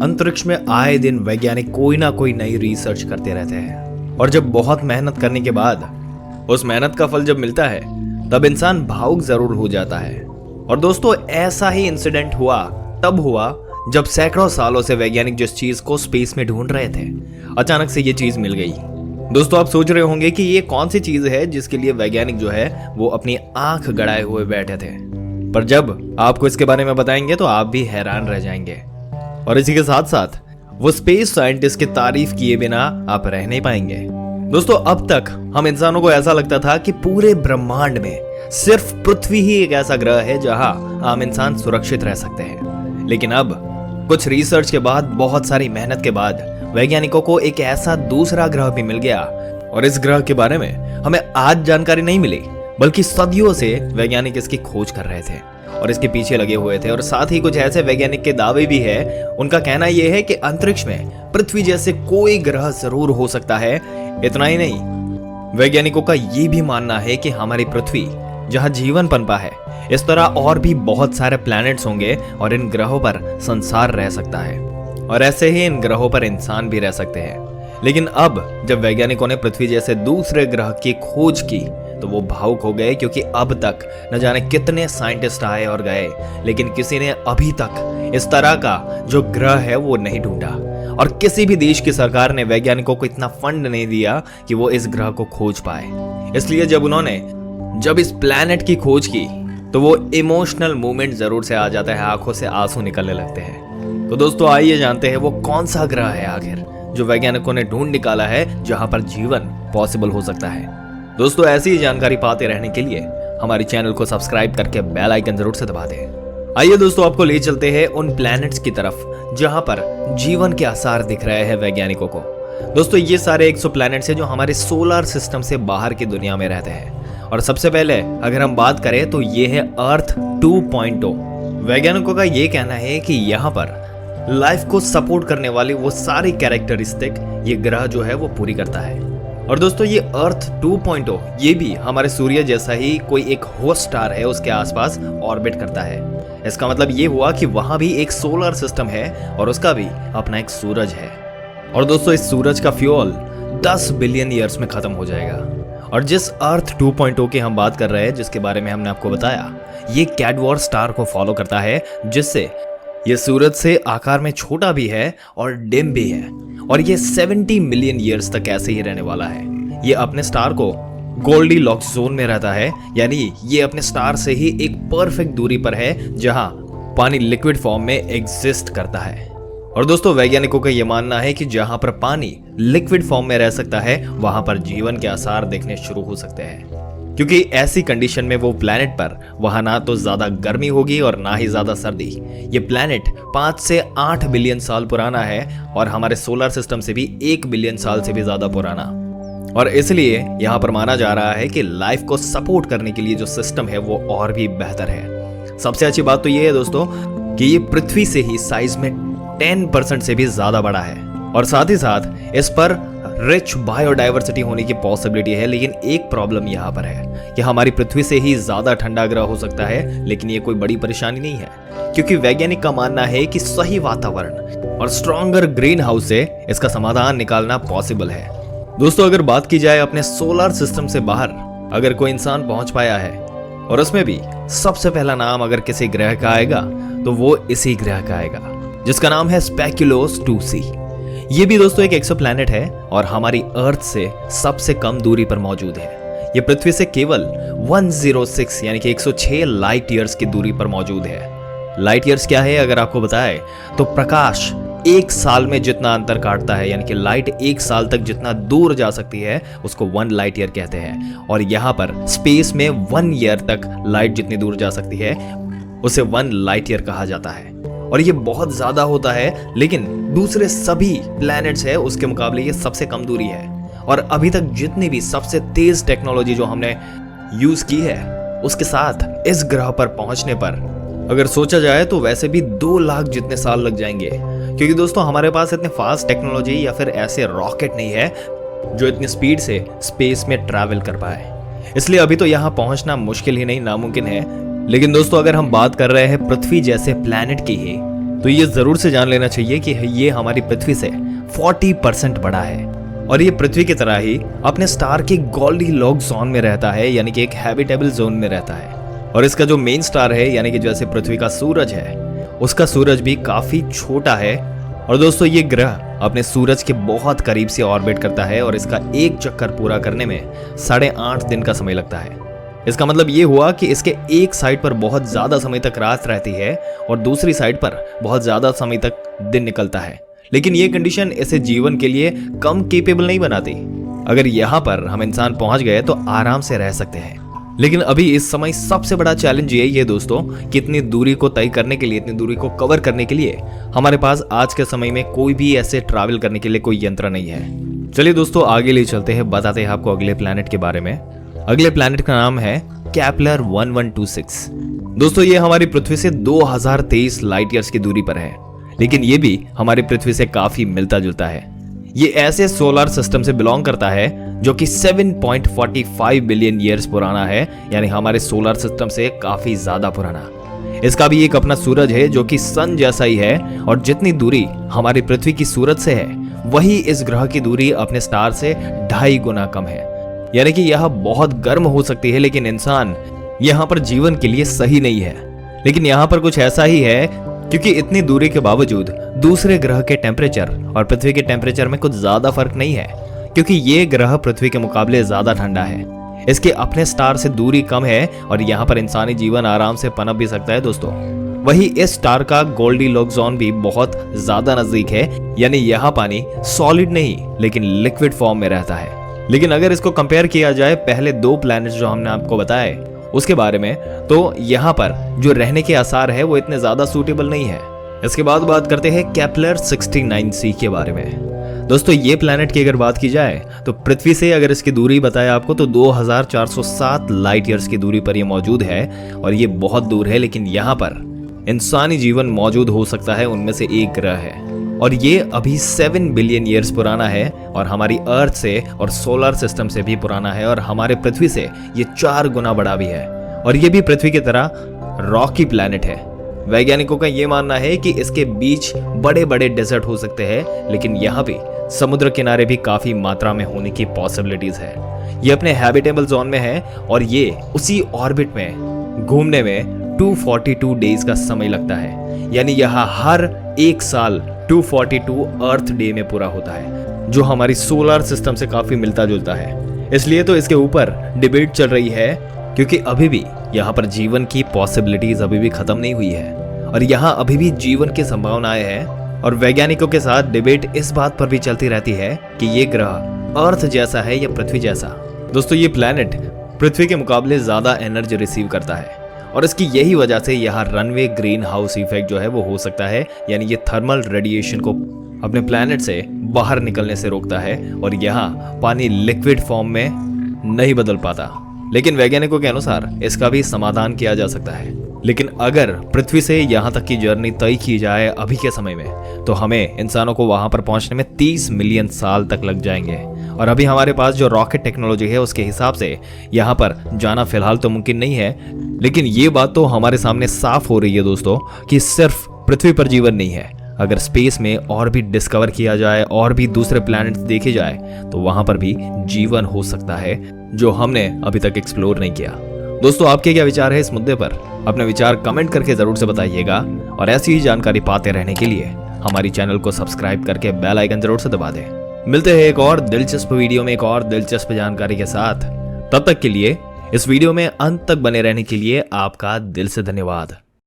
अंतरिक्ष में आए दिन वैज्ञानिक कोई ना कोई नई रिसर्च करते रहते हैं और जब बहुत मेहनत करने के बाद उस मेहनत का फल जब मिलता है तब इंसान भावुक जरूर हो जाता है। और दोस्तों, ऐसा ही इंसिडेंट तब हुआ जब सैकड़ों सालों से वैज्ञानिक जिस चीज को स्पेस में ढूंढ रहे थे, अचानक से ये चीज मिल गई। दोस्तों, आप सोच रहे होंगे कि ये कौन सी चीज है जिसके लिए वैज्ञानिक जो है वो अपनी आंख गड़ाए हुए बैठे थे, पर जब आपको इसके बारे में बताएंगे तो आप भी हैरान रह जाएंगे। और इसी के साथ साथ वो स्पेस साइंटिस्ट की तारीफ किए बिना आप रह नहीं पाएंगे। दोस्तों, अब तक हम इंसानों को ऐसा लगता था कि पूरे ब्रह्मांड में सिर्फ पृथ्वी ही एक ऐसा ग्रह है जहां आम इंसान सुरक्षित रह सकते हैं, लेकिन अब कुछ रिसर्च के बाद, बहुत सारी मेहनत के बाद वैज्ञानिकों को एक ऐसा दूसरा ग्रह भी मिल गया। और इस ग्रह के बारे में हमें आज जानकारी नहीं मिली, बल्कि सदियों से वैज्ञानिक इसकी खोज कर रहे थे और इसके पीछे लगे हुए थे। और साथ ही कुछ ऐसे वैज्ञानिक के दावे भी है। उनका कहना यह है कि अंतरिक्ष में पृथ्वी जैसे कोई ग्रह जरूर हो सकता है। इतना ही नहीं, वैज्ञानिकों का यह भी मानना है कि हमारी पृथ्वी जहां जीवन पनपा है, इस तरह और भी बहुत सारे प्लैनेट्स होंगे और इन ग्रहों पर संसार रह सकता है और ऐसे ही इन ग्रहों पर इंसान भी रह सकते हैं। लेकिन अब जब वैज्ञानिकों ने पृथ्वी जैसे दूसरे ग्रह की खोज की तो वो भावुक हो गए, क्योंकि अब तक न जाने कितने साइंटिस्ट आए और गए, लेकिन किसी ने अभी तक इस तरह का जो ग्रह है वो नहीं ढूंढा। और किसी भी देश की सरकार ने वैज्ञानिकों को इतना फंड नहीं दिया कि वो इस ग्रह को खोज पाए। इसलिए जब इस प्लैनेट की खोज की तो वो इमोशनल मूवमेंट जरूर से आ जाता है, आंखों से आंसू निकलने लगते हैं। तो दोस्तों, आइए जानते हैं वो कौन सा ग्रह है आखिर जो वैज्ञानिकों ने ढूंढ निकाला है जहां पर जीवन पॉसिबल हो सकता है। दोस्तों, ऐसी ही जानकारी पाते रहने के लिए हमारे चैनल को सब्सक्राइब करके बेल आइकन जरूर से दबा दें। आइए दोस्तों, आपको ले चलते हैं उन प्लैनेट्स की तरफ जहां पर जीवन के आसार दिख रहे हैं वैज्ञानिकों को। दोस्तों, ये सारे 100 प्लैनेट्स हैं जो हमारे सोलर सिस्टम से बाहर की दुनिया में रहते हैं। और सबसे पहले अगर हम बात करें तो ये है अर्थ 2.0। वैज्ञानिकों का ये कहना है कि यहाँ पर लाइफ को सपोर्ट करने वाली वो सारी कैरेक्टरिस्टिक ये ग्रह जो है वो पूरी करता है। और दोस्तों, ये अर्थ 2.0 ये भी हमारे सूर्य जैसा ही कोई एक होस्ट स्टार है, उसके आसपास ऑर्बिट करता है। इसका मतलब ये हुआ कि वहां भी एक सोलर सिस्टम है और उसका भी अपना एक सूरज है। और दोस्तों, इस सूरज का फ्यूल 10 बिलियन ईयर्स में खत्म हो जाएगा। और जिस अर्थ 2.0 की हम बात कर रहे हैं, जिसके बारे में हमने आपको बताया, ये कैडवार स्टार को फॉलो करता है, जिससे ये सूरज से आकार में छोटा भी है और डिम भी है। और ये 70 मिलियन ईयर्स तक ऐसे ही रहने वाला है। ये अपने स्टार को गोल्डीलॉक्स जोन में रहता है, यानी ये अपने स्टार से ही एक परफेक्ट दूरी पर है जहां पानी लिक्विड फॉर्म में एग्जिस्ट करता है। और दोस्तों, वैज्ञानिकों का यह मानना है कि जहां पर पानी लिक्विड फॉर्म में रह सकता है वहां पर जीवन के आसार देखने शुरू हो सकते हैं, क्योंकि ऐसी कंडीशन में वो प्लैनेट पर वहां ना तो ज्यादा गर्मी होगी और ना ही ज्यादा सर्दी। ये प्लैनेट 5 से 8 बिलियन साल पुराना है और हमारे सोलर सिस्टम से भी 1 बिलियन साल से भी ज्यादा पुराना। और इसलिए यहाँ पर माना जा रहा है कि लाइफ को सपोर्ट करने के लिए जो सिस्टम है वो और भी बेहतर है। सबसे अच्छी बात तो ये है दोस्तों कि ये पृथ्वी से ही साइज में 10% से भी ज्यादा बड़ा है और साथ ही साथ इस पर रिच बायोडाइवर्सिटी होने की पॉसिबिलिटी है। लेकिन एक प्रॉब्लम यहाँ पर है कि हमारी पृथ्वी से ही ज्यादा ठंडा ग्रह हो सकता है, लेकिन ये कोई बड़ी परेशानी नहीं है, क्योंकि वैज्ञानिक का मानना है कि सही वातावरण और स्ट्रॉन्गर ग्रीन हाउस से इसका समाधान निकालना पॉसिबल है। दोस्तों, अगर बात की जाए अपने सोलर सिस्टम से बाहर अगर कोई इंसान पहुंच पाया है और उसमें भी सबसे पहला नाम अगर किसी ग्रह का आएगा तो वो इसी ग्रह का आएगा, जिसका नाम है स्पेक्युलोस 2c। ये भी दोस्तों एक एक्सोप्लैनेट है और हमारी अर्थ से सबसे कम दूरी पर मौजूद है। ये पृथ्वी से केवल 106 यानी कि 106 लाइट ईयर्स की दूरी पर मौजूद है। लाइट ईयर्स क्या है अगर आपको बताए तो प्रकाश एक साल में जितना अंतर काटता है, यानी कि लाइट एक साल तक जितना दूर जा सकती है उसको 1 लाइट ईयर कहते हैं। और यहाँ पर स्पेस में 1 ईयर तक लाइट जितनी दूर जा सकती है उसे 1 लाइट ईयर कहा जाता है। और ये बहुत ज्यादा होता है, लेकिन दूसरे सभी प्लैनेट्स है उसके मुकाबले ये सबसे कम दूरी है। और अभी तक जितनी भी सबसे तेज टेक्नोलॉजी जो हमने यूज की है उसके साथ इस ग्रह पर पहुंचने पर अगर सोचा जाए तो वैसे भी 2 लाख जितने साल लग जाएंगे, क्योंकि दोस्तों हमारे पास इतने फास्ट टेक्नोलॉजी या फिर ऐसे रॉकेट नहीं है जो इतनी स्पीड से स्पेस में ट्रैवल कर पाए। इसलिए अभी तो यहाँ पहुंचना मुश्किल ही नहीं, नामुमकिन है। लेकिन दोस्तों अगर हम बात कर रहे हैं पृथ्वी जैसे प्लैनेट की ही, तो ये जरूर से जान लेना चाहिए कि ये हमारी पृथ्वी से 40% बड़ा है और ये पृथ्वी की तरह ही अपने स्टार के गोल्डीलॉक्स जोन में रहता है, यानी कि एक हैबिटेबल जोन में रहता है। और इसका जो मेन स्टार है, यानी कि जैसे पृथ्वी का सूरज है, उसका सूरज भी काफी छोटा है। और दोस्तों ये ग्रह अपने सूरज के बहुत करीब से ऑर्बिट करता है और इसका एक चक्कर पूरा करने में 8.5 दिन का समय लगता है। इसका मतलब ये हुआ कि इसके एक साइड पर बहुत ज्यादा समय तक रात रहती है और दूसरी साइड पर बहुत ज्यादा समय तक दिन निकलता है। लेकिन ये कंडीशन इसे जीवन के लिए कम केपेबल नहीं बनाती। अगर यहाँ पर हम इंसान पहुंच गए तो आराम से रह सकते हैं। लेकिन अभी इस समय सबसे बड़ा चैलेंज यही है दोस्तों कि इतनी दूरी को तय करने के लिए, इतनी दूरी को कवर करने के लिए हमारे पास आज के समय में कोई भी ऐसे ट्रैवल करने के लिए कोई यंत्र नहीं है। चलिए दोस्तों आगे ले चलते हैं, बताते हैं आपको अगले प्लैनेट के बारे में। अगले प्लैनेट का नाम है केपलर 1126। दोस्तों ये हमारी पृथ्वी से 2023 लाइट ईयर्स की दूरी पर है, लेकिन ये भी हमारी पृथ्वी से काफी मिलता जुलता है। ये ऐसे सोलर सिस्टम से बिलोंग करता है जो कि 7.45 बिलियन ईयर्स पुराना है, यानी हमारे सोलर सिस्टम से काफी ज्यादा पुराना। इसका भी एक अपना सूरज है जो कि सन जैसा ही है, और जितनी दूरी हमारी पृथ्वी की सूरज से है वही इस ग्रह की दूरी अपने स्टार से 2.5 गुना कम है। यानी कि यह बहुत गर्म हो सकती है, लेकिन इंसान यहाँ पर जीवन के लिए सही नहीं है। लेकिन यहाँ पर कुछ ऐसा ही है, क्योंकि इतनी दूरी के बावजूद दूसरे ग्रह के टेम्परेचर और पृथ्वी के टेम्परेचर में कुछ ज्यादा फर्क नहीं है, क्योंकि ये ग्रह पृथ्वी के मुकाबले ज्यादा ठंडा है। इसके अपने स्टार से दूरी कम है और यहाँ पर इंसानी जीवन आराम से पनप भी सकता है दोस्तों। वही इस स्टार का गोल्डीलॉक्स जोन भी बहुत ज्यादा नजदीक है, यानी यहाँ पानी सॉलिड नहीं लेकिन लिक्विड फॉर्म में रहता है। लेकिन अगर इसको कंपेयर किया जाए पहले 2 प्लैनेट्स जो हमने आपको बताए उसके बारे में, तो यहाँ पर जो रहने के आसार है वो इतने ज्यादा सूटेबल नहीं है। इसके बाद बात करते हैं केपलर 69c के बारे में। दोस्तों ये प्लैनेट की अगर बात की जाए तो पृथ्वी से अगर इसकी दूरी बताए आपको तो 2407 लाइट ईयर्स की दूरी पर ये मौजूद है और ये बहुत दूर है, लेकिन यहाँ पर इंसानी जीवन मौजूद हो सकता है, उनमें से एक ग्रह है। और ये अभी 7 बिलियन ईयर्स पुराना है और हमारी अर्थ से और सोलर सिस्टम से भी पुराना है, और हमारे पृथ्वी से ये 4 गुना बड़ा भी है। और ये भी पृथ्वी की तरह रॉकी प्लैनेट है। वैज्ञानिकों का ये मानना है कि इसके बीच बड़े बड़े डेजर्ट हो सकते हैं, लेकिन यहाँ भी समुद्र किनारे भी काफी मात्रा में होने की पॉसिबिलिटीज है। ये अपने हैबिटेबल जोन में है और ये उसी ऑर्बिट में घूमने में 242 डेज का समय लगता है, यानी यहाँ हर एक साल 242 अर्थ डे में पूरा होता है, जो हमारी सोलर सिस्टम से काफी मिलता जुलता है। इसलिए तो इसके ऊपर डिबेट चल रही है, क्योंकि अभी भी यहाँ पर जीवन की पॉसिबिलिटीज अभी भी खत्म नहीं हुई है और यहाँ अभी भी जीवन की संभावनाएं हैं। और वैज्ञानिकों के साथ डिबेट इस बात पर भी चलती रहती है कि ये ग्रह अर्थ जैसा है या पृथ्वी जैसा। दोस्तों ये प्लैनेट पृथ्वी के मुकाबले ज्यादा एनर्जी रिसीव करता है और इसकी यही वजह से यहाँ रनवे ग्रीन हाउस इफेक्ट जो है वो हो सकता है, यानी ये थर्मल रेडिएशन को अपने प्लैनेट से बाहर निकलने से रोकता है और यहाँ पानी लिक्विड फॉर्म में नहीं बदल पाता। लेकिन वैज्ञानिकों के अनुसार इसका भी समाधान किया जा सकता है। लेकिन अगर पृथ्वी से यहाँ तक की जर्नी तय की जाए अभी के समय में, तो हमें इंसानों को वहां पर पहुंचने में 30 मिलियन साल तक लग जाएंगे। और अभी हमारे पास जो रॉकेट टेक्नोलॉजी है उसके हिसाब से यहाँ पर जाना फिलहाल तो मुमकिन नहीं है। लेकिन ये बात तो हमारे सामने साफ हो रही है दोस्तों कि सिर्फ पृथ्वी पर जीवन नहीं है। अगर स्पेस में और भी डिस्कवर किया जाए और भी दूसरे प्लैनेट्स देखे जाए तो वहां पर भी जीवन हो सकता है जो हमने अभी तक एक्सप्लोर नहीं किया। दोस्तों आपके क्या विचार है इस मुद्दे पर? अपने विचार कमेंट करके जरूर से बताइएगा और ऐसी ही जानकारी पाते रहने के लिए हमारी चैनल को सब्सक्राइब करके बेल आइकन जरूर से दबा दें। मिलते हैं एक और दिलचस्प वीडियो में एक और दिलचस्प जानकारी के साथ। तब तक के लिए इस वीडियो में अंत तक बने रहने के लिए आपका दिल से धन्यवाद।